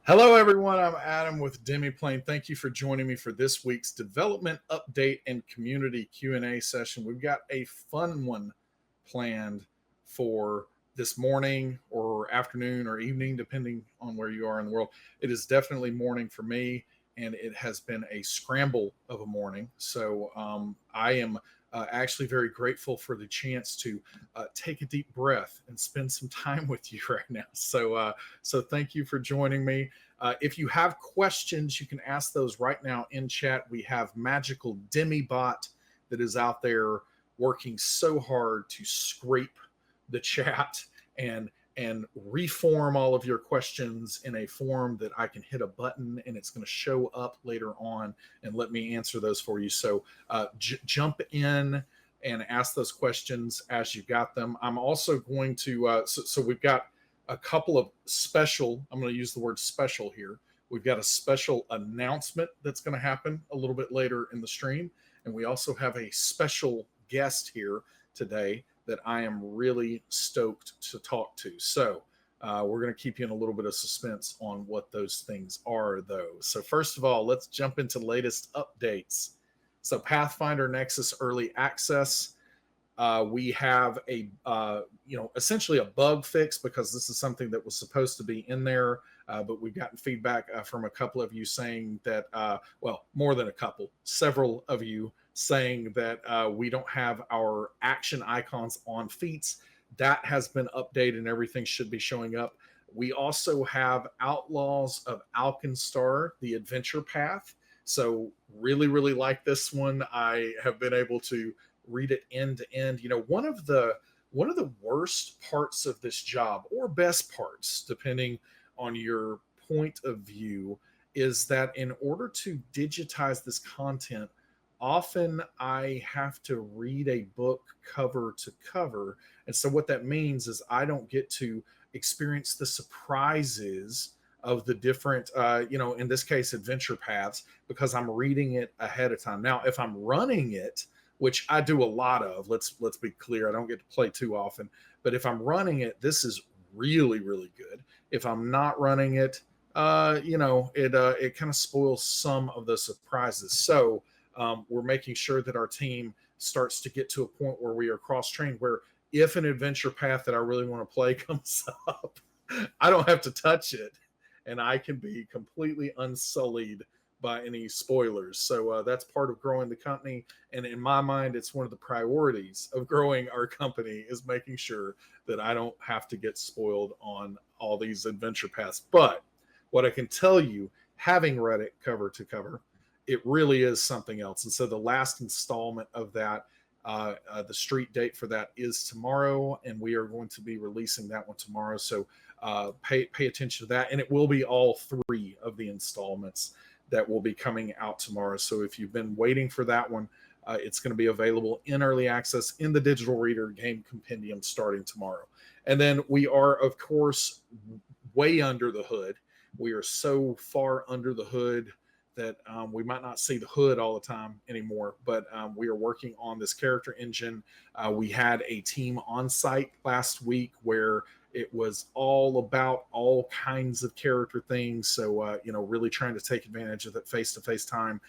Hello, everyone. I'm Adam with Demiplane. Thank you for joining me for this week's development update and community Q&A session. We've got a fun one planned for this morning or afternoon or evening, depending on where you are in the world. It is definitely morning for me, and it has been a scramble of a morning. So I am actually very grateful for the chance to take a deep breath and spend some time with you right now. So thank you for joining me. If you have questions, you can ask those right now in chat. We have Magical Demibot that is out there working so hard to scrape the chat and reform all of your questions in a form that I can hit a button and it's going to show up later on and let me answer those for you. So jump in and ask those questions as you got them. I'm also going to, so we've got a couple of special, I'm going to use the word special here. We've got a special announcement that's going to happen a little bit later in the stream. And we also have a special guest here today that I am really stoked to talk to. So we're going to keep you in a little bit of suspense on what those things are, though. So first of all, let's jump into latest updates. So Pathfinder Nexus Early Access. We have a, essentially a bug fix because this is something that was supposed to be in there, but we've gotten feedback from a couple of you saying that, more than a couple, several of you saying that we don't have our action icons on feats. That has been updated and everything should be showing up. We also have Outlaws of Alkenstar, the adventure path. So really, really like this one. I have been able to read it end to end. You know, one of the worst parts of this job, or best parts, depending on your point of view, is that in order to digitize this content, often I have to read a book cover to cover. And so what that means is I don't get to experience the surprises of the different, in this case, adventure paths, because I'm reading it ahead of time. Now, if I'm running it, which I do a lot of, let's be clear, I don't get to play too often, but if I'm running it, this is really, really good. If I'm not running it, it kind of spoils some of the surprises. So we're making sure that our team starts to get to a point where we are cross-trained, where if an adventure path that I really want to play comes up, I don't have to touch it, and I can be completely unsullied by any spoilers. So that's part of growing the company. And in my mind, it's one of the priorities of growing our company is making sure that I don't have to get spoiled on all these adventure paths. But what I can tell you, having read it cover to cover, it really is something else. And so the last installment of that, the street date for that is tomorrow, and we are going to be releasing that one tomorrow. So pay attention to that. And it will be all three of the installments that will be coming out tomorrow. So if you've been waiting for that one, it's going to be available in early access in the digital reader game compendium starting tomorrow. And then we are, of course, way under the hood. We are so far under the hood that we might not see the hood all the time anymore, but we are working on this character engine. We had a team on site last week where it was all about all kinds of character things. So, really trying to take advantage of that face-to-face time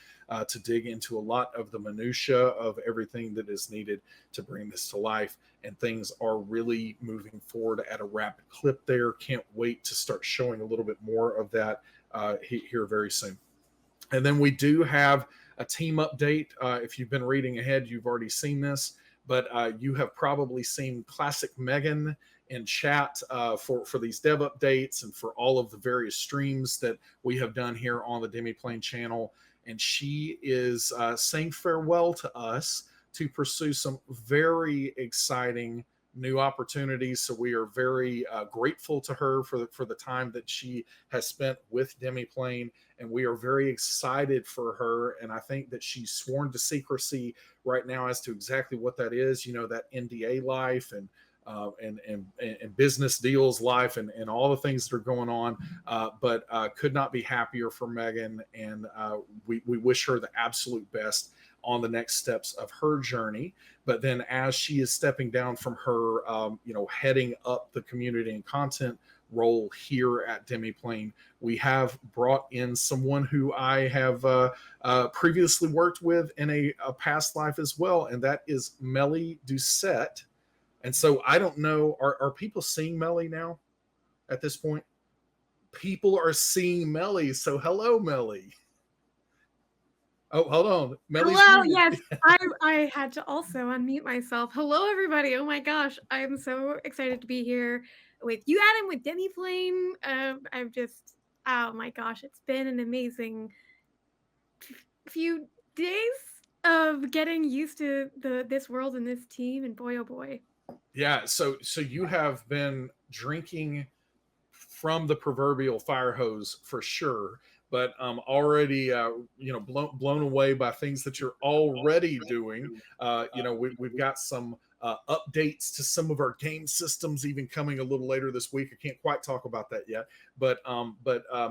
to dig into a lot of the minutia of everything that is needed to bring this to life. And things are really moving forward at a rapid clip there. Can't wait to start showing a little bit more of that here very soon. And then we do have a team update. If you've been reading ahead, you've already seen this, but you have probably seen Classic Megan in chat for these dev updates and for all of the various streams that we have done here on the Demiplane channel. And she is saying farewell to us to pursue some very exciting new opportunities. So we are very grateful to her for the time that she has spent with Demiplane, and we are very excited for her. And I think that she's sworn to secrecy right now as to exactly what that is. You know, that NDA life and business deals life and all the things that are going on, but could not be happier for Megan, and we wish her the absolute best on the next steps of her journey. But then as she is stepping down from her, heading up the community and content role here at Demiplane. We have brought in someone who I have previously worked with in a past life as well, and that is Mellie Doucet. And so I don't know, are people seeing Mellie now at this point? People are seeing Mellie. So hello, Mellie. Oh, hold on. Mellie's Hello. muted. Yes, I had to also unmute myself. Hello, everybody. Oh my gosh, I'm so excited to be here with you, Adam, with Demiplane. I'm just, oh my gosh, it's been an amazing few days of getting used to this world and this team, and boy, oh boy. Yeah. So you have been drinking from the proverbial fire hose for sure, but already blown away by things that you're already doing. We've got some updates to some of our game systems even coming a little later this week. I can't quite talk about that yet, but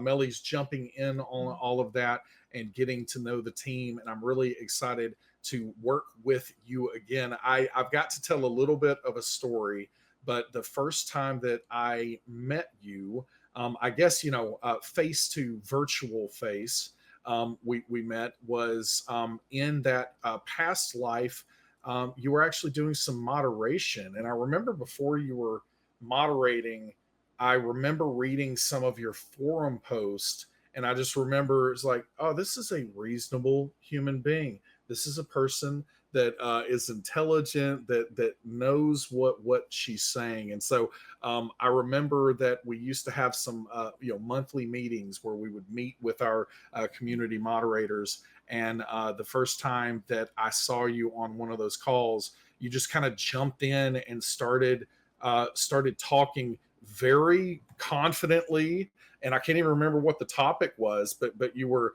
Mellie's jumping in on all of that and getting to know the team, and I'm really excited to work with you again. I've got to tell a little bit of a story, but the first time that I met you, I guess, face to virtual face, we met was in that past life. You were actually doing some moderation. And I remember before you were moderating, I remember reading some of your forum posts. And I just remember it's like, oh, this is a reasonable human being. This is a person that is intelligent, that knows what she's saying. And so I remember that we used to have some monthly meetings where we would meet with our community moderators. And the first time that I saw you on one of those calls, you just kind of jumped in and started talking very confidently. And I can't even remember what the topic was, but you were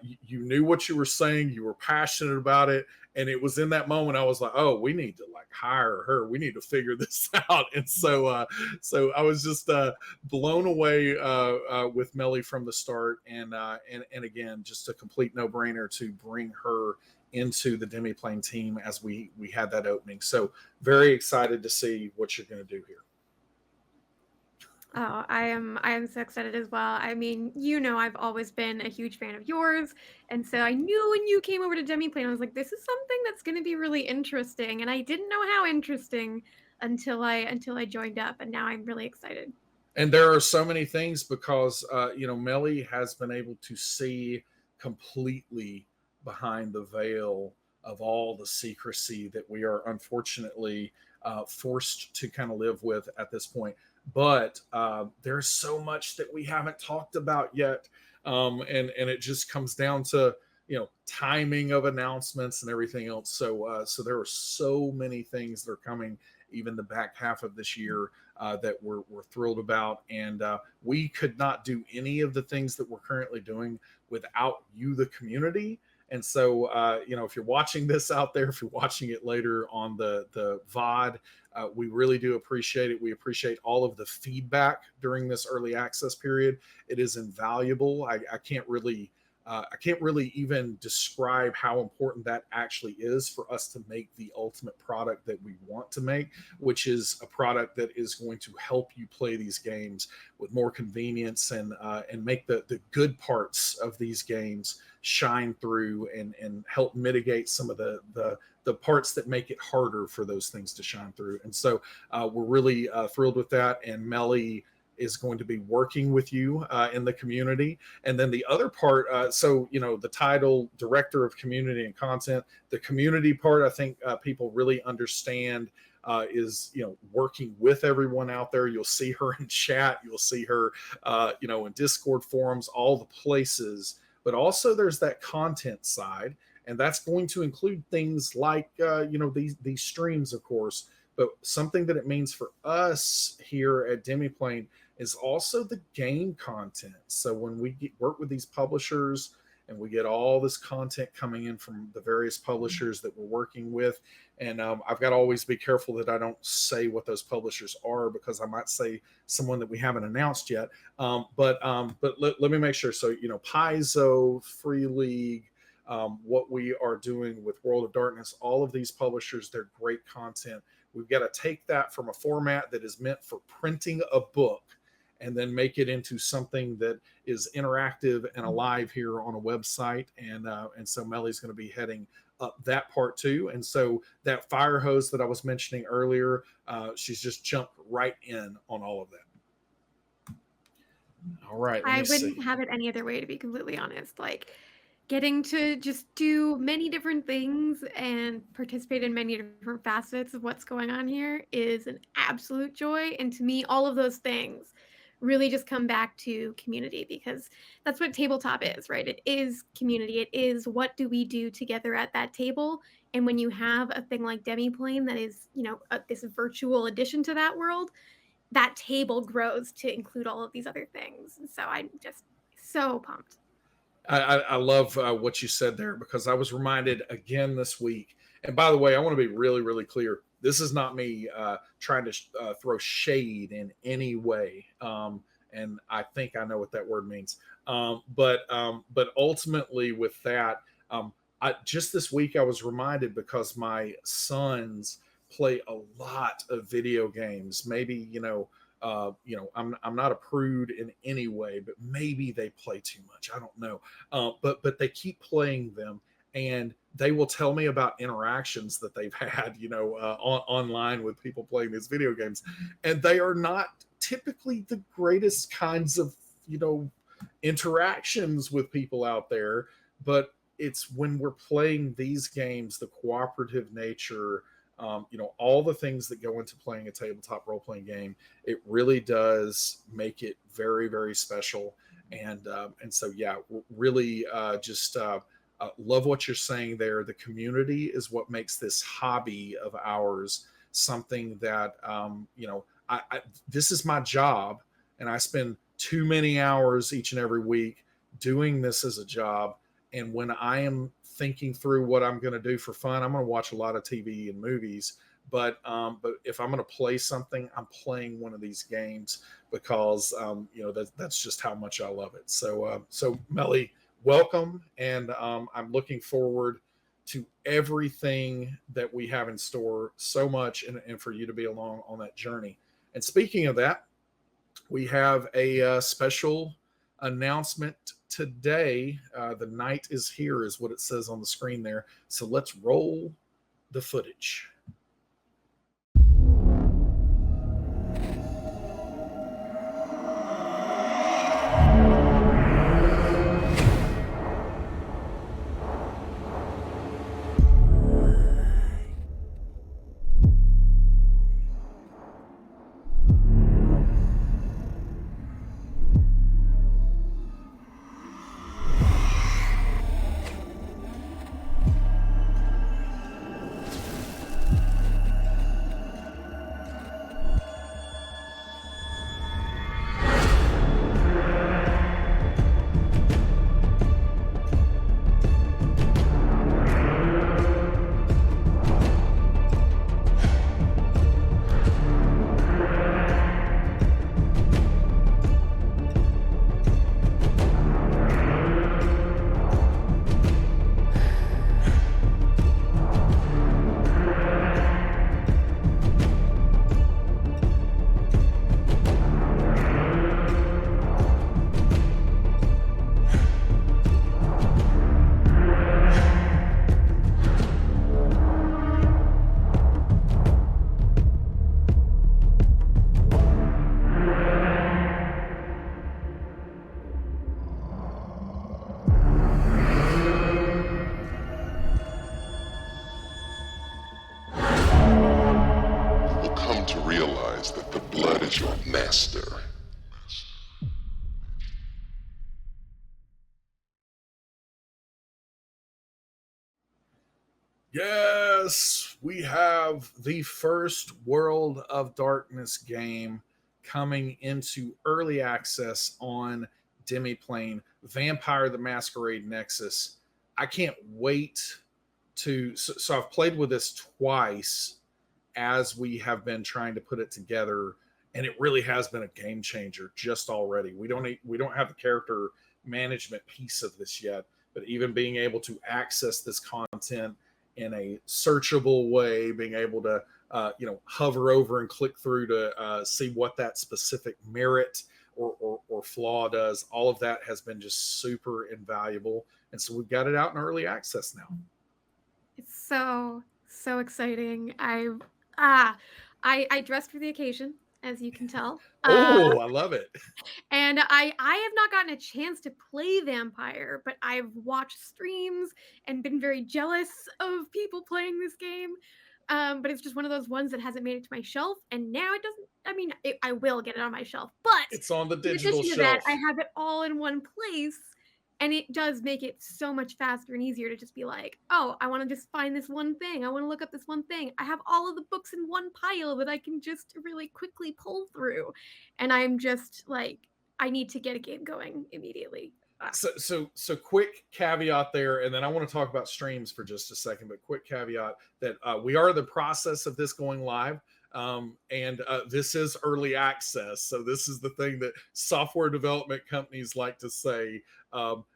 you knew what you were saying. You were passionate about it, and it was in that moment I was like, oh, we need to like hire her. We need to figure this out. And so I was just blown away with Mellie from the start, and again, just a complete no brainer to bring her into the Demiplane team as we had that opening. So very excited to see what you're going to do here. Oh, I am so excited as well. I mean, I've always been a huge fan of yours, and so I knew when you came over to Demiplane, I was like, this is something that's going to be really interesting, and I didn't know how interesting until I joined up, and now I'm really excited. And there are so many things because Mellie has been able to see completely behind the veil of all the secrecy that we are unfortunately forced to kind of live with at this point. But there's so much that we haven't talked about yet, and it just comes down to timing of announcements and everything else. So there are so many things that are coming, even the back half of this year, that we're thrilled about. And we could not do any of the things that we're currently doing without you, the community. And so, if you're watching this out there, if you're watching it later on the VOD, we really do appreciate it. We appreciate all of the feedback during this early access period. It is invaluable. I can't really even describe how important that actually is for us to make the ultimate product that we want to make, which is a product that is going to help you play these games with more convenience and make the good parts of these games shine through and help mitigate some of the parts that make it harder for those things to shine through. And so we're really thrilled with that. And Mellie is going to be working with you in the community. And then the other part, the title Director of Community and Content, the community part, I think people really understand is working with everyone out there. You'll see her in chat, you'll see her in Discord forums, all the places. But also there's that content side, and that's going to include things like these streams, of course. But something that it means for us here at Demiplane is also the game content. So when we work with these publishers and we get all this content coming in from the various publishers that we're working with, and I've got to always be careful that I don't say what those publishers are, because I might say someone that we haven't announced yet. But let me make sure. So Paizo, Free League, what we are doing with World of Darkness, all of these publishers, they're great content. We've got to take that from a format that is meant for printing a book and then make it into something that is interactive and alive here on a website. And so Mellie's going to be heading up that part too. And so that fire hose that I was mentioning earlier, she's just jumped right in on all of that. All right, I wouldn't have it any other way, to be completely honest. Like, getting to just do many different things and participate in many different facets of what's going on here is an absolute joy. And to me, all of those things really just come back to community, because that's what tabletop is, right? It is community. It is what do we do together at that table. And when you have a thing like Demiplane that is, this virtual addition to that world, that table grows to include all of these other things. And so I'm just so pumped. I love what you said there, because I was reminded again this week. And by the way, I want to be really, really clear. This is not me trying to throw shade in any way. And I think I know what that word means. But ultimately, with that, just this week I was reminded, because my sons play a lot of video games. Maybe I'm not a prude in any way, but maybe they play too much. I don't know. But they keep playing them, and they will tell me about interactions that they've had, online with people playing these video games, and they are not typically the greatest kinds of, interactions with people out there. But it's when we're playing these games, the cooperative nature, all the things that go into playing a tabletop role-playing game, it really does make it very, very special. And so, yeah, really just love what you're saying there. The community is what makes this hobby of ours something that, this is my job, and I spend too many hours each and every week doing this as a job. And when I am thinking through what I'm going to do for fun, I'm going to watch a lot of TV and movies. But if I'm going to play something, I'm playing one of these games, because that's just how much I love it. So Mellie, welcome, and I'm looking forward to everything that we have in store so much, and for you to be along on that journey. And speaking of that, we have a special announcement today. The night is here, is what it says on the screen there. So let's roll the footage. Yes, we have the first World of Darkness game coming into early access on Demiplane, Vampire the Masquerade Nexus. I can't wait to. So I've played with this twice as we have been trying to put it together, and it really has been a game changer just already. We don't have the character management piece of this yet, but even being able to access this content in a searchable way, being able to hover over and click through to see what that specific merit or Flaw does. All of that has been just super invaluable. And so we've got it out in early access now. It's so exciting. I dressed for the occasion, as you can tell. Oh, I love it. And I have not gotten a chance to play Vampire, but I've watched streams and been very jealous of people playing this game. But it's just one of those ones that hasn't made it to my shelf, and now it doesn't. I mean, I will get it on my shelf, but It's on the in digital addition to that, shelf. I have it all in one place, and it does make it so much faster and easier to just be like, oh, I want to just find this one thing. I want to look up this one thing. I have all of the books in one pile that I can just really quickly pull through, and I'm just like, I need to get a game going immediately. So quick caveat there, and then I want to talk about streams for just a second. But quick caveat that we are in the process of this going live, and this is early access. So this is the thing that software development companies like to say.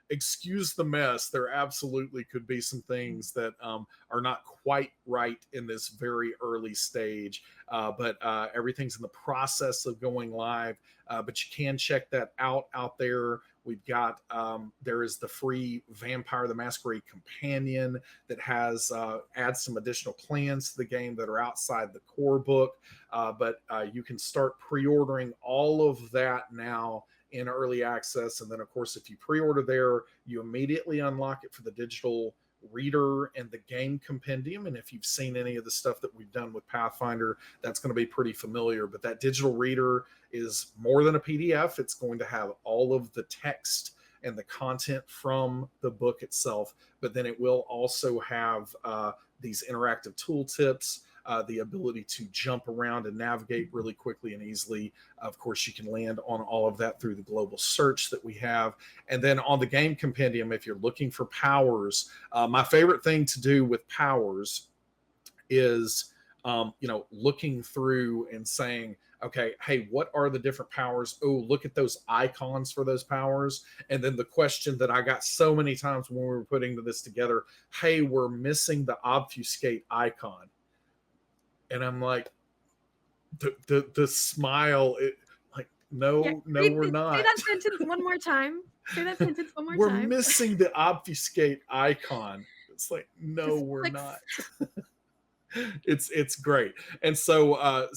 Excuse the mess. There absolutely could be some things that are not quite right in this very early stage, but everything's in the process of going live. But you can check that out there. We've got there is the free Vampire the Masquerade companion that has adds some additional clans to the game that are outside the core book. But you can start pre-ordering all of that now in early access. And then, of course, if you pre-order there, you immediately unlock it for the digital reader and the game compendium. And if you've seen any of the stuff that we've done with Pathfinder, that's going to be pretty familiar. But that digital reader is more than a PDF. It's going to have all of the text and the content from the book itself, but then it will also have these interactive tooltips, the ability to jump around and navigate really quickly and easily. Of course, you can land on all of that through the global search that we have. And then on the game compendium, if you're looking for powers, my favorite thing to do with powers is, looking through and saying, okay, hey, what are the different powers? Oh, look at those icons for those powers. And then the question that I got so many times when we were putting this together, hey, we're missing the obfuscate icon. And I'm like, the smile, no, we're not. Say that sentence one more time. Say that sentence one more we're time. We're missing the obfuscate icon. It's like, no, just we're clicks. Not. It's great. And so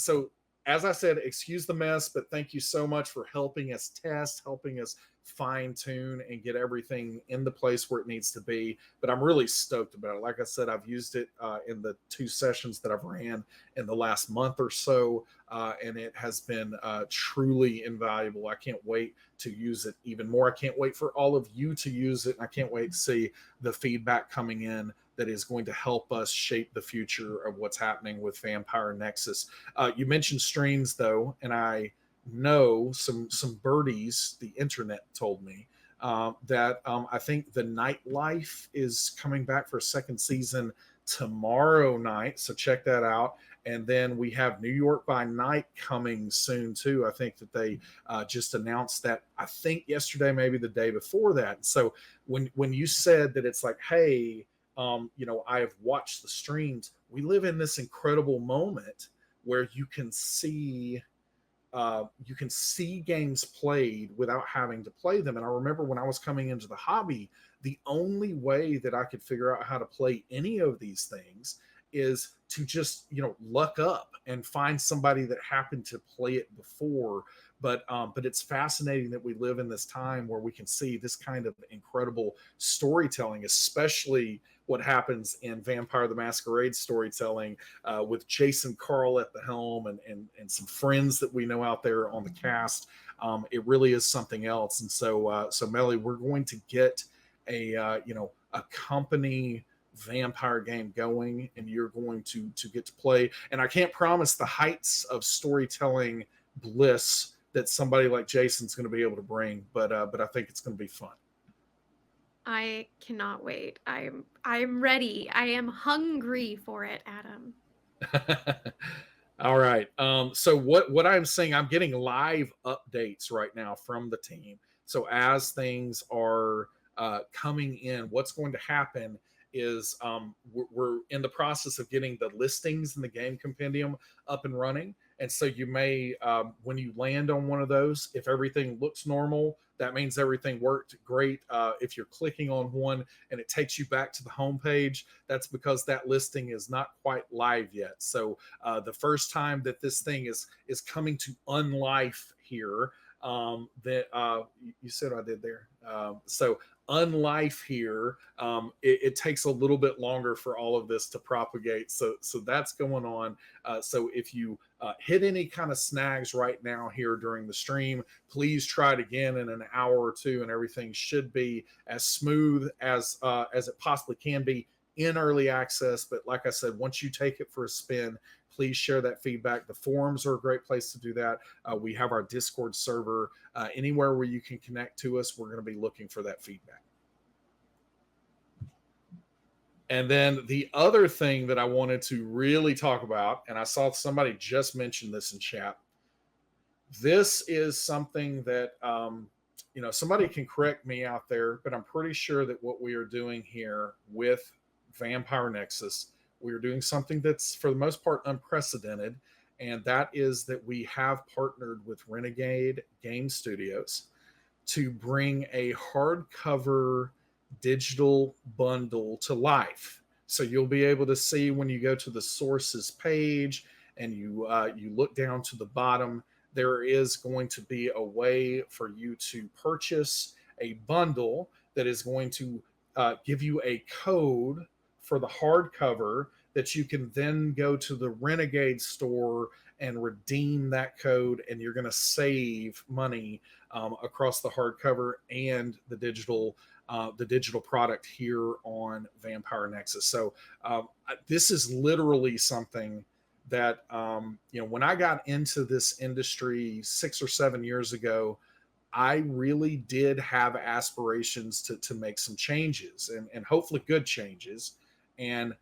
as I said, excuse the mess, but thank you so much for helping us test, helping us fine tune and get everything in the place where it needs to be. But I'm really stoked about it. Like I said, I've used it in the 2 sessions that I've ran in the last month or so, and it has been truly invaluable. I can't wait to use it even more. I can't wait for all of you to use it. And I can't wait to see the feedback coming in that is going to help us shape the future of what's happening with Vampire Nexus. You mentioned streams, though, and I know some birdies, the internet told me, that I think the Nightlife is coming back for a second season tomorrow night. So check that out. And then we have New York by Night coming soon, too. I think that they just announced that, I think yesterday, maybe the day before that. So when you said that it's like, hey, I have watched the streams. We live in this incredible moment where you can see games played without having to play them. And I remember when I was coming into the hobby, the only way that I could figure out how to play any of these things is to just, luck up and find somebody that happened to play it before. But it's fascinating that we live in this time where we can see this kind of incredible storytelling, especially what happens in Vampire the Masquerade storytelling with Jason Carl at the helm and some friends that we know out there on the cast. It really is something else. And so Mellie, we're going to get a company Vampire game going, and you're going to get to play. And I can't promise the heights of storytelling bliss that somebody like Jason's going to be able to bring, but I think it's going to be fun. I cannot wait. I'm ready. I am hungry for it, Adam. All right. So what I'm saying, I'm getting live updates right now from the team. So as things are coming in, what's going to happen is we're in the process of getting the listings in the game compendium up and running. And so you may, when you land on one of those, if everything looks normal, that means everything worked great. If you're clicking on one and it takes you back to the home page, that's because that listing is not quite live yet. So the first time that this thing is coming to unlife here, that you said I did there. So unlife here, it takes a little bit longer for all of this to propagate. So that's going on. So if you hit any kind of snags right now here during the stream, please try it again in an hour or two, and everything should be as smooth as it possibly can be in early access. But like I said, once you take it for a spin, please share that feedback. The forums are a great place to do that. We have our Discord server. Anywhere where you can connect to us, we're going to be looking for that feedback. And then the other thing that I wanted to really talk about, and I saw somebody just mention this in chat, this is something that, somebody can correct me out there, but I'm pretty sure that what we are doing here with Vampire Nexus, we are doing something that's for the most part unprecedented, and that is that we have partnered with Renegade Game Studios to bring a hardcover digital bundle to life. So you'll be able to see when you go to the sources page and you look down to the bottom, there is going to be a way for you to purchase a bundle that is going to give you a code for the hardcover that you can then go to the Renegade store and redeem that code, and you're going to save money across the hardcover and the digital product here on Vampire Nexus. So this is literally something that when I got into this industry 6 or 7 years ago, I really did have aspirations to make some changes and hopefully good changes. And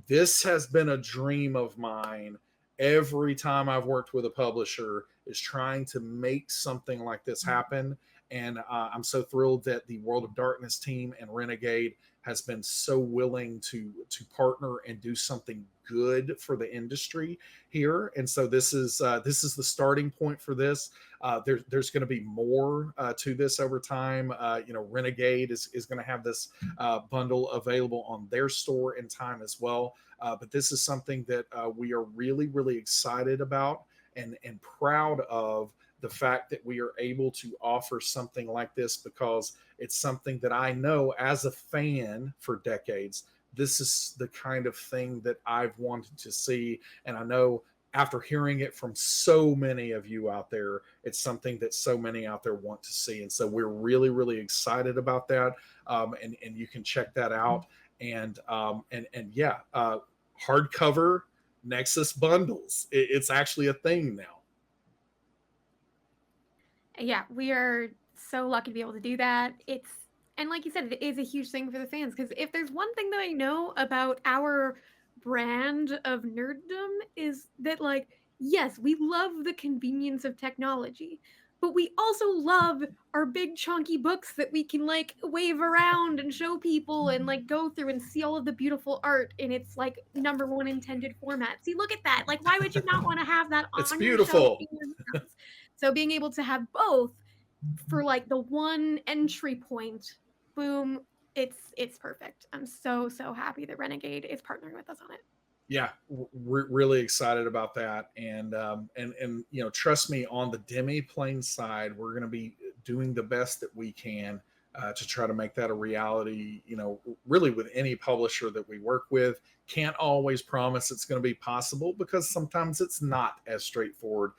this has been a dream of mine every time I've worked with a publisher, is trying to make something like this happen. And I'm so thrilled that the World of Darkness team and Renegade has been so willing to partner and do something good for the industry here. And so this is the starting point for this. There's going to be more to this over time. Renegade is going to have this bundle available on their store in time as well. But this is something that we are really, really excited about and proud of, the fact that we are able to offer something like this, because it's something that I know as a fan for decades, this is the kind of thing that I've wanted to see. And I know after hearing it from so many of you out there, it's something that so many out there want to see. And so we're really, really excited about that. And you can check that out. And hardcover Nexus bundles. It's actually a thing now. Yeah, we are so lucky to be able to do that. And like you said, it is a huge thing for the fans, because if there's one thing that I know about our brand of nerddom, is that, like, yes, we love the convenience of technology, but we also love our big chunky books that we can, like, wave around and show people and, like, go through and see all of the beautiful art in its, like, number one intended format. See, look at that. Like, why would you not want to have that It's on beautiful. your shelf in your house? So being able to have both for, like, the one entry point, boom, it's perfect. I'm so happy that Renegade is partnering with us on it. Yeah, we're really excited about that. And trust me, on the Demiplane side, we're going to be doing the best that we can to try to make that a reality. Really with any publisher that we work with, can't always promise it's going to be possible, because sometimes it's not as straightforward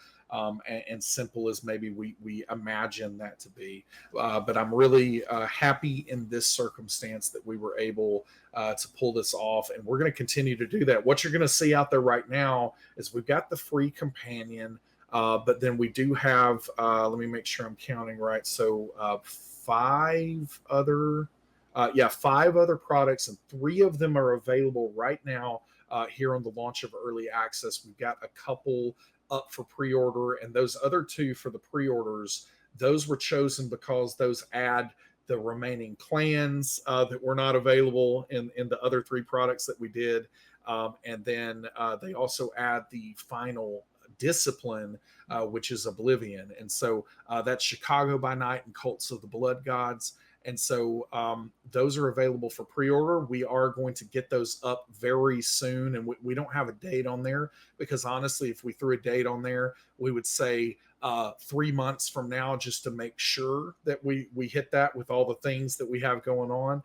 and simple as maybe we imagine that to be. But I'm really happy in this circumstance that we were able to pull this off, and we're going to continue to do that. What you're going to see out there right now is we've got the free companion, but then we do have, let me make sure I'm counting right. So 5 other products, and 3 of them are available right now here on the launch of early access. We've got a couple up for pre-order, and those other 2 for the pre-orders, those were chosen because those add the remaining clans that were not available in the other 3 products that we did. And then they also add the final discipline, which is Oblivion. And so that's Chicago by Night and Cults of the Blood Gods. And so those are available for pre-order. We are going to get those up very soon, and we don't have a date on there because honestly, if we threw a date on there, we would say 3 months from now, just to make sure that we hit that with all the things that we have going on.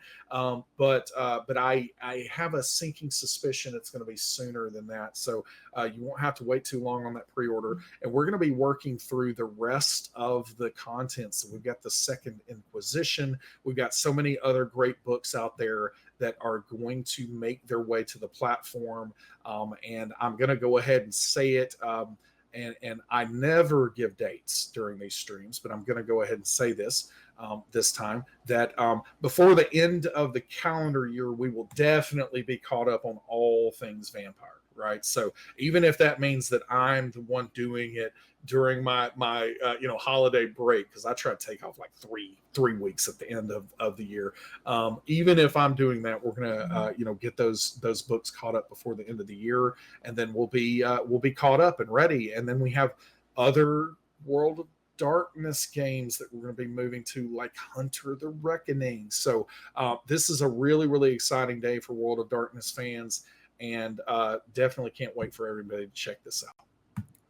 But I have a sinking suspicion it's going to be sooner than that. So you won't have to wait too long on that pre-order. And we're going to be working through the rest of the content. So we've got the Second Inquisition. We've got so many other great books out there that are going to make their way to the platform. And I'm going to go ahead and say it. And I never give dates during these streams, but I'm going to go ahead and say this this time, that before the end of the calendar year, we will definitely be caught up on all things vampire, right? So even if that means that I'm the one doing it during my holiday break, because I try to take off like three weeks at the end of the year. Even if I'm doing that, we're gonna get those books caught up before the end of the year, and then we'll be caught up and ready. And then we have other World of Darkness games that we're going to be moving to, like Hunter the Reckoning. So this is a really, really exciting day for World of Darkness fans, and definitely can't wait for everybody to check this out.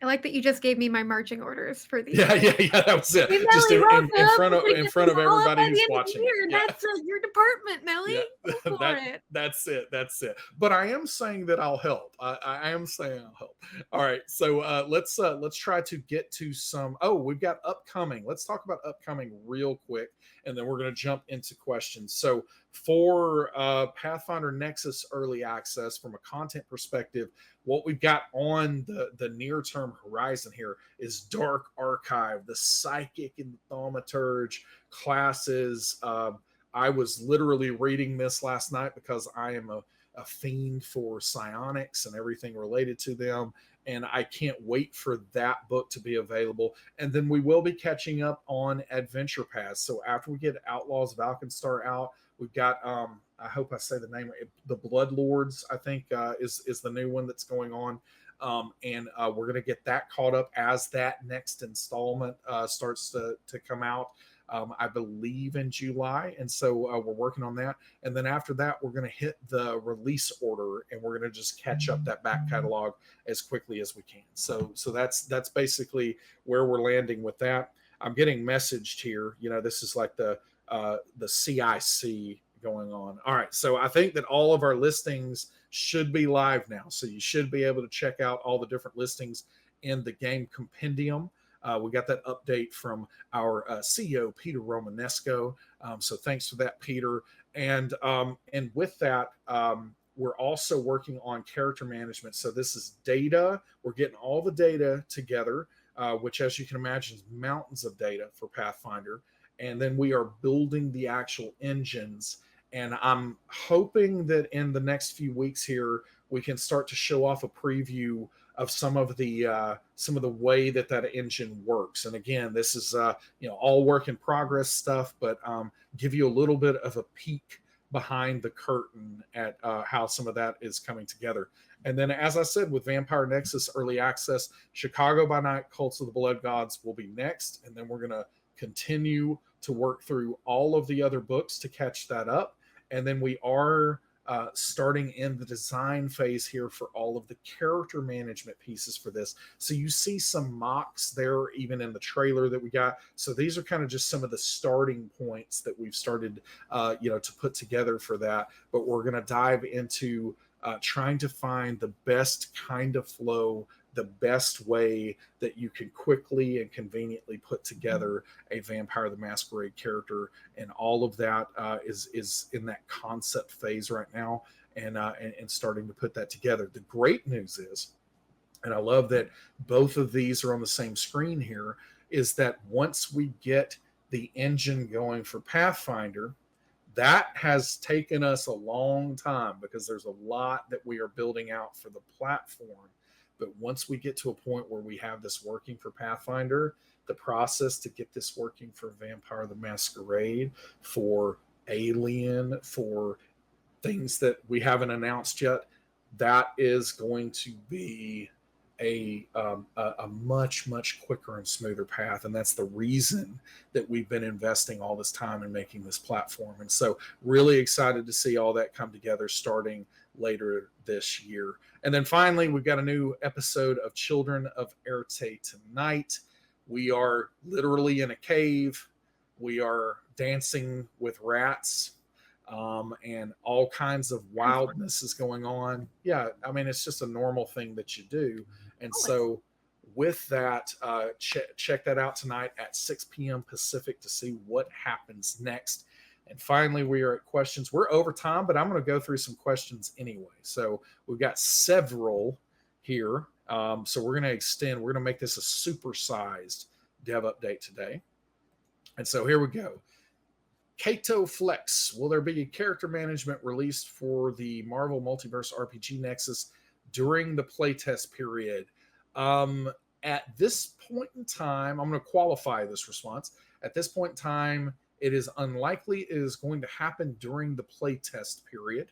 I like that you just gave me my marching orders for these. Yeah, that was it. Hey, Just Mellie, in front of everybody who's watching. Yeah. That's your department, Mellie. Yeah, that's it. But I am saying that I'll help. I am saying I'll help. All right, so let's try to get to some. Oh, we've got upcoming. Let's talk about upcoming real quick, and then we're going to jump into questions. So for Pathfinder Nexus early access, from a content perspective, what we've got on the near-term horizon here is Dark Archive, the Psychic and the Thaumaturge classes. I was literally reading this last night because I am a fiend for psionics and everything related to them, and I can't wait for that book to be available. And then we will be catching up on Adventure Paths. So after we get Outlaws of Alkenstar out, we've got I hope I say the name, the Bloodlords, I think is the new one that's going on. And we're going to get that caught up as that next installment starts to come out, I believe in July. And so we're working on that. And then after that, we're going to hit the release order, and we're going to just catch up that back catalog as quickly as we can. So that's basically where we're landing with that. I'm getting messaged here. This is like the CIC going on. All right, so I think that all of our listings should be live now. So you should be able to check out all the different listings in the game compendium. We got that update from our CEO, Peter Romanesco. So thanks for that, Peter. And with that, we're also working on character management. So this is data. We're getting all the data together, which, as you can imagine, is mountains of data for Pathfinder. And then we are building the actual engines. And I'm hoping that in the next few weeks here, we can start to show off a preview of some of the way that engine works. And again, this is all work in progress stuff, but give you a little bit of a peek behind the curtain at how some of that is coming together. And then, as I said, with Vampire Nexus early access, Chicago by Night, Cults of the Blood Gods will be next, and then we're going to continue to work through all of the other books to catch that up. And then we are starting in the design phase here for all of the character management pieces for this. So you see some mocks there, even in the trailer that we got. So these are kind of just some of the starting points that we've started, to put together for that. But we're going to dive into trying to find the best kind of flow, the best way that you can quickly and conveniently put together a Vampire the Masquerade character. And all of that is in that concept phase right now, and starting to put that together. The great news is, and I love that both of these are on the same screen here, is that once we get the engine going for Pathfinder, that has taken us a long time because there's a lot that we are building out for the platform. But once we get to a point where we have this working for Pathfinder, the process to get this working for Vampire the Masquerade, for Alien, for things that we haven't announced yet, that is going to be a much quicker and smoother path, and that's the reason that we've been investing all this time in making this platform. And so really excited to see all that come together starting later this year. And then finally, we've got a new episode of Children of Erte tonight. We are literally in a cave. We are dancing with rats, and all kinds of wildness is going on. Yeah, I mean, it's just a normal thing that you do. And so with that, check that out tonight at 6 p.m. Pacific to see what happens next. And finally, we are at questions. We're over time, but I'm going to go through some questions anyway. So we've got several here. So we're going to extend. We're going to make this a supersized dev update today. And so here we go. Kato Flex, will there be a character management released for the Marvel Multiverse RPG Nexus during the playtest period? At this point in time, I'm going to qualify this response. At this point in time, it is unlikely it is going to happen during the playtest period.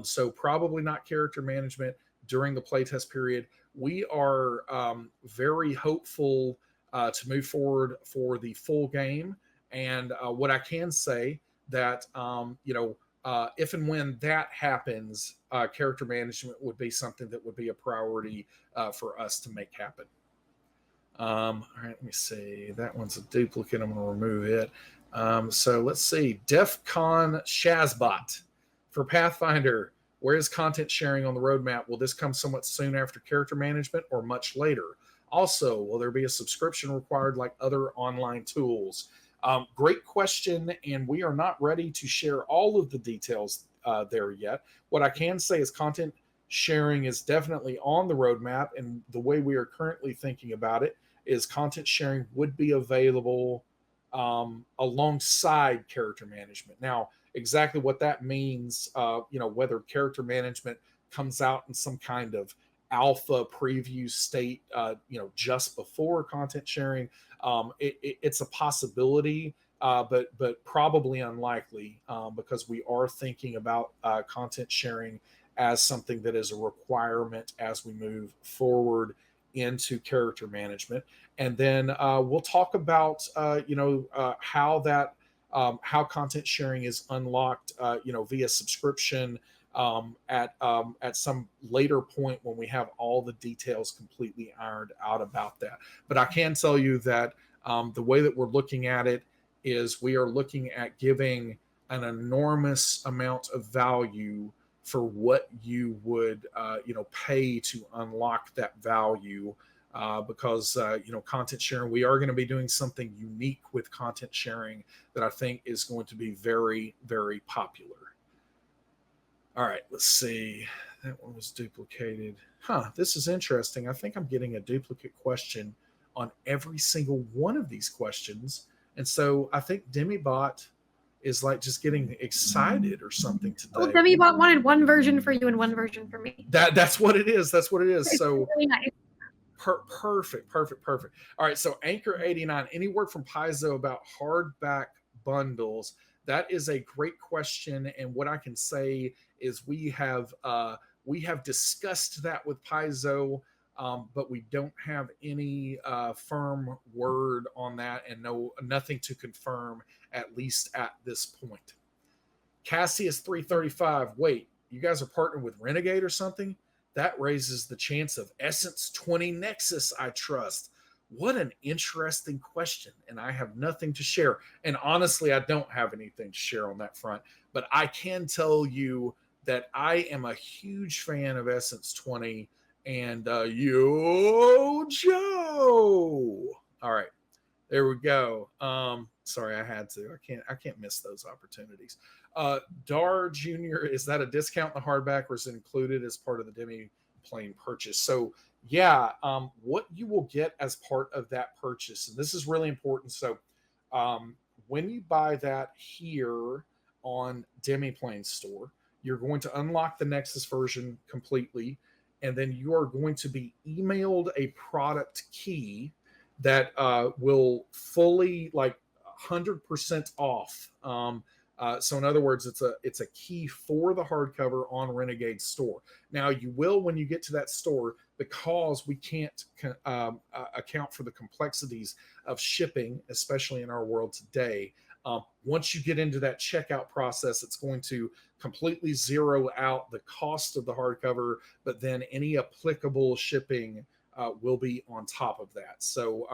So probably not character management during the playtest period. We are very hopeful to move forward for the full game. And what I can say that, if and when that happens, character management would be something that would be a priority for us to make happen. All right, let me see. That one's a duplicate. I'm going to remove it. So let's see. DEF CON Shazbot for Pathfinder. Where is content sharing on the roadmap? Will this come somewhat soon after character management or much later? Also, will there be a subscription required like other online tools? Great question, and we are not ready to share all of the details there yet. What I can say is content sharing is definitely on the roadmap, and the way we are currently thinking about it is content sharing would be available alongside character management. Now, exactly what that means, whether character management comes out in some kind of alpha preview state, just before content sharing, it's a possibility, but probably unlikely, because we are thinking about content sharing as something that is a requirement as we move forward into character management. And then we'll talk about how content sharing is unlocked via subscription at some later point when we have all the details completely ironed out about that. But I can tell you that the way that we're looking at it is we are looking at giving an enormous amount of value for what you would pay to unlock that value, because content sharing, we are going to be doing something unique with content sharing that I think is going to be very, very popular. All right, let's see. That one was duplicated. This is interesting. I think I'm getting a duplicate question on every single one of these questions. And so I think Demibot is like just getting excited or something today. Oh, Demibot wanted one version for you and one version for me. That's what it is. That's what it is. It's so really nice. Perfect. All right, so Anchor 89, any word from Paizo about hardback bundles? That is a great question, and what I can say is we have discussed that with Paizo, but we don't have any firm word on that, and nothing to confirm, at least at this point. Cassius 335, wait, you guys are partnered with Renegade or something? That raises the chance of Essence 20 Nexus, I trust. What an interesting question, and I have nothing to share. And honestly, I don't have anything to share on that front, but I can tell you that I am a huge fan of Essence 20 and Yo Joe. All right, there we go. Sorry, I had to. I can't miss those opportunities. Dar Jr., is that a discount in the hardback or is it included as part of the Demiplane purchase? So yeah, what you will get as part of that purchase, and this is really important. So when you buy that here on Demiplane store, you're going to unlock the Nexus version completely. and then you are going to be emailed a product key that will fully, like, 100% off. So in other words, it's a key for the hardcover on Renegade Store. Now you will, when you get to that store, because we can't account for the complexities of shipping, especially in our world today. Once you get into that checkout process, it's going to completely zero out the cost of the hardcover, but then any applicable shipping will be on top of that. So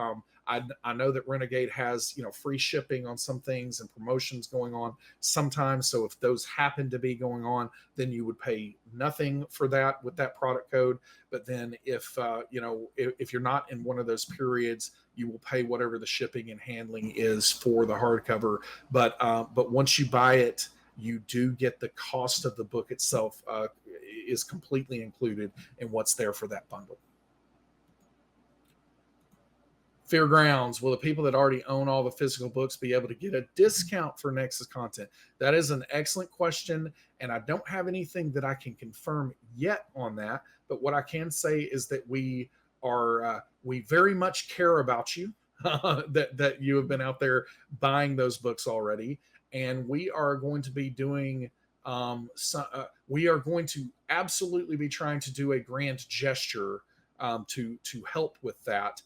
I know that Renegade has, free shipping on some things and promotions going on sometimes. So if those happen to be going on, then you would pay nothing for that with that product code. But then if you're not in one of those periods, you will pay whatever the shipping and handling is for the hardcover. But once you buy it, you do get the cost of the book itself is completely included in what's there for that bundle. Fairgrounds, will the people that already own all the physical books be able to get a discount for Nexus content? That is an excellent question, and I don't have anything that I can confirm yet on that. But what I can say is that we very much care about you, that you have been out there buying those books already, and we are going to be doing. We are going to absolutely be trying to do a grand gesture to help with that.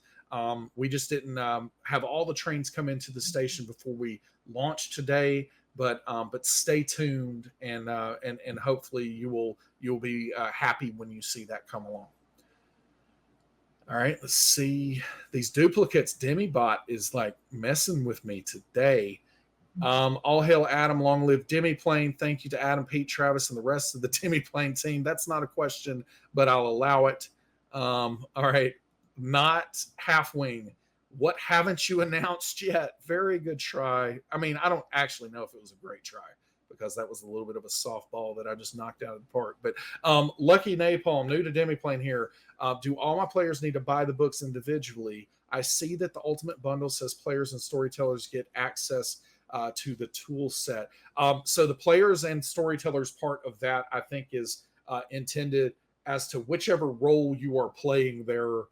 We just didn't have all the trains come into the station before we launched today, but stay tuned, and hopefully you'll be happy when you see that come along. All right, let's see these duplicates. Demibot is like messing with me today. All hail Adam, long live Demiplane. Thank you to Adam, Pete, Travis, and the rest of the Demiplane team. That's not a question, but I'll allow it. All right. Not Halfwing. What haven't you announced yet? Very good try. I mean, I don't actually know if it was a great try, because that was a little bit of a softball that I just knocked out of the park. But Lucky Napalm, new to Demiplane here. Do all my players need to buy the books individually? I see that the Ultimate Bundle says players and storytellers get access to the tool set. So the players and storytellers part of that, I think, is intended as to whichever role you are playing there.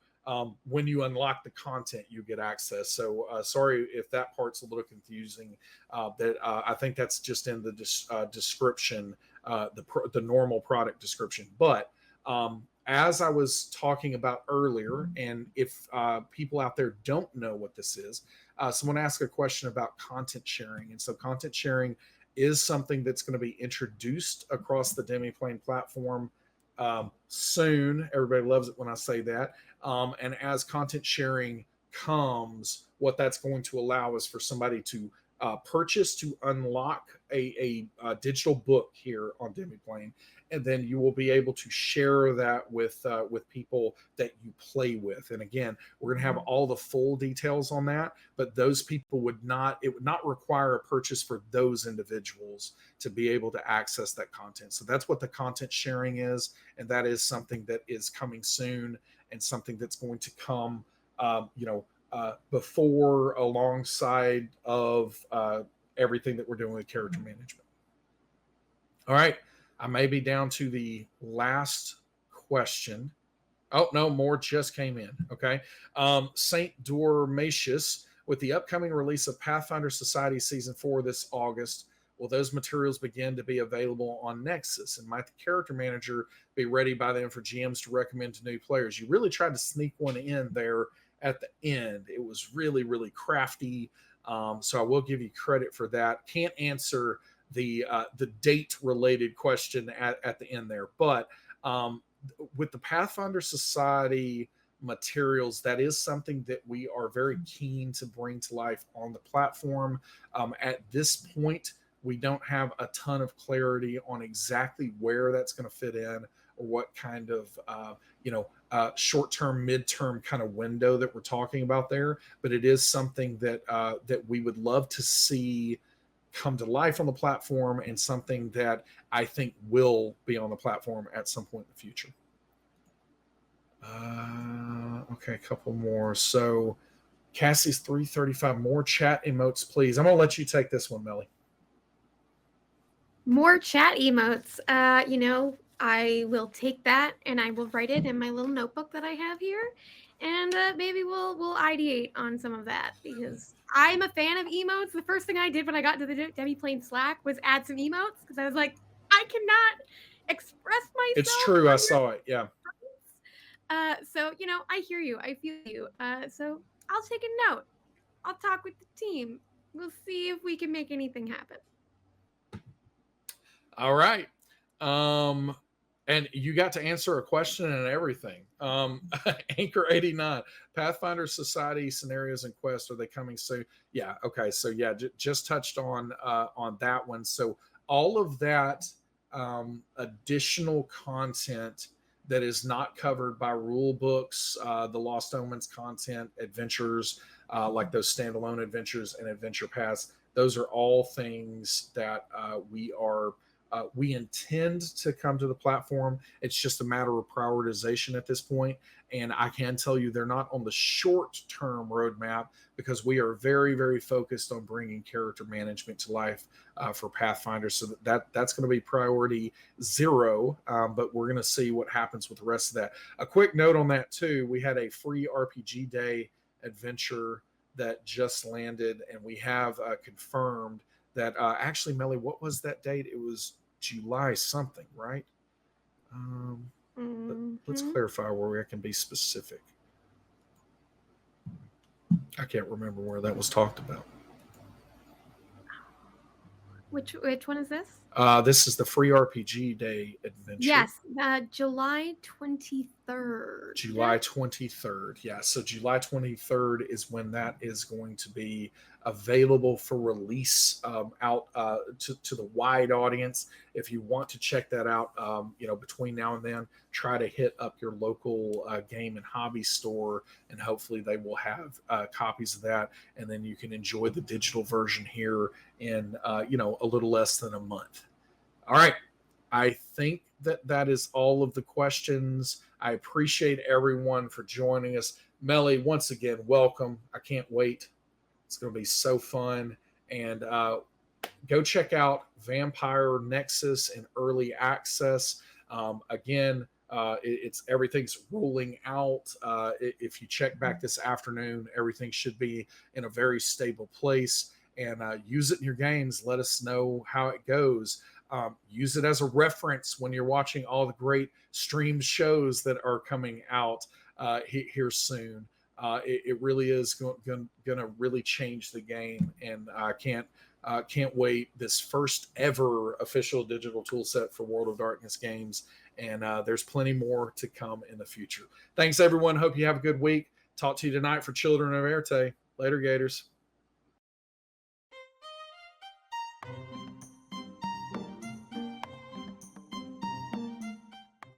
When you unlock the content, you get access. So sorry if that part's a little confusing. I think that's just in the description, the normal product description. But as I was talking about earlier, and if people out there don't know what this is, someone asked a question about content sharing. And so content sharing is something that's going to be introduced across the Demiplane platform soon. Everybody loves it when I say that. And as content sharing comes, what that's going to allow is for somebody to purchase to unlock a digital book here on Demiplane, and then you will be able to share that with people that you play with. And again, we're going to have all the full details on that, but those people it would not require a purchase for those individuals to be able to access that content. So that's what the content sharing is, and that is something that is coming soon, and something that's going to come, before, alongside of everything that we're doing with character management. All right, I may be down to the last question. Oh, no, more just came in. Okay. St. Dormatius, with the upcoming release of Pathfinder Society Season 4 this August, will those materials begin to be available on Nexus? And might the character manager be ready by then for GMs to recommend to new players? You really tried to sneak one in there at the end. It was really, really crafty. So I will give you credit for that. Can't answer the date related question at the end there, but with the Pathfinder Society materials, that is something that we are very keen to bring to life on the platform. At this point, we don't have a ton of clarity on exactly where that's going to fit in, or what kind of short-term, mid-term kind of window that we're talking about there. But it is something that that we would love to see come to life on the platform, and something that I think will be on the platform at some point in the future. Okay, a couple more. So Cassie's 335, more chat emotes, please. I'm going to let you take this one, Mellie. More chat emotes. I will take that and I will write it in my little notebook that I have here, and maybe we'll ideate on some of that because I'm a fan of emotes. The first thing I did when I got into the Demiplane Slack was add some emotes because I was like, I cannot express It's myself true. I on saw it. Yeah. your so I hear you, I feel you. So I'll take a note. I'll talk with the team. We'll see if we can make anything happen. All right. Um, and you got to answer a question and everything. Anchor 89, Pathfinder Society scenarios and quests, are they coming soon? Yeah. Okay. So yeah, just touched on that one. So all of that additional content that is not covered by rule books, the Lost Omens content, adventures, like those standalone adventures and adventure paths, those are all things that we intend to come to the platform. It's just a matter of prioritization at this point. And I can tell you they're not on the short term roadmap because we are very, very focused on bringing character management to life for Pathfinder. So that's going to be priority 0. But we're going to see what happens with the rest of that. A quick note on that, too. We had a free RPG Day adventure that just landed, and we have confirmed that actually, Mellie, what was that date? It was July something, right? Let's clarify where I can be specific. I can't remember where that was talked about. Which one is this? This is the free RPG Day adventure. Yes, July 23rd. July 23rd. Yeah, so July 23rd is when that is going to be available for release out to the wide audience. If you want to check that out, between now and then, try to hit up your local game and hobby store, and hopefully they will have copies of that, and then you can enjoy the digital version here in a little less than a month. All right. I think that is all of the questions. I appreciate everyone for joining us. Mellie, once again, welcome. I can't wait. It's going to be so fun. And go check out Vampire Nexus in early access. Again, everything's rolling out. If you check back this afternoon, everything should be in a very stable place. And use it in your games. Let us know how it goes. Use it as a reference when you're watching all the great streamed shows that are coming out here soon. It really is going to really change the game, and I can't wait. This first ever official digital tool set for World of Darkness games, and there's plenty more to come in the future. Thanks, everyone. Hope you have a good week. Talk to you tonight for Children of Erte. Later, Gators.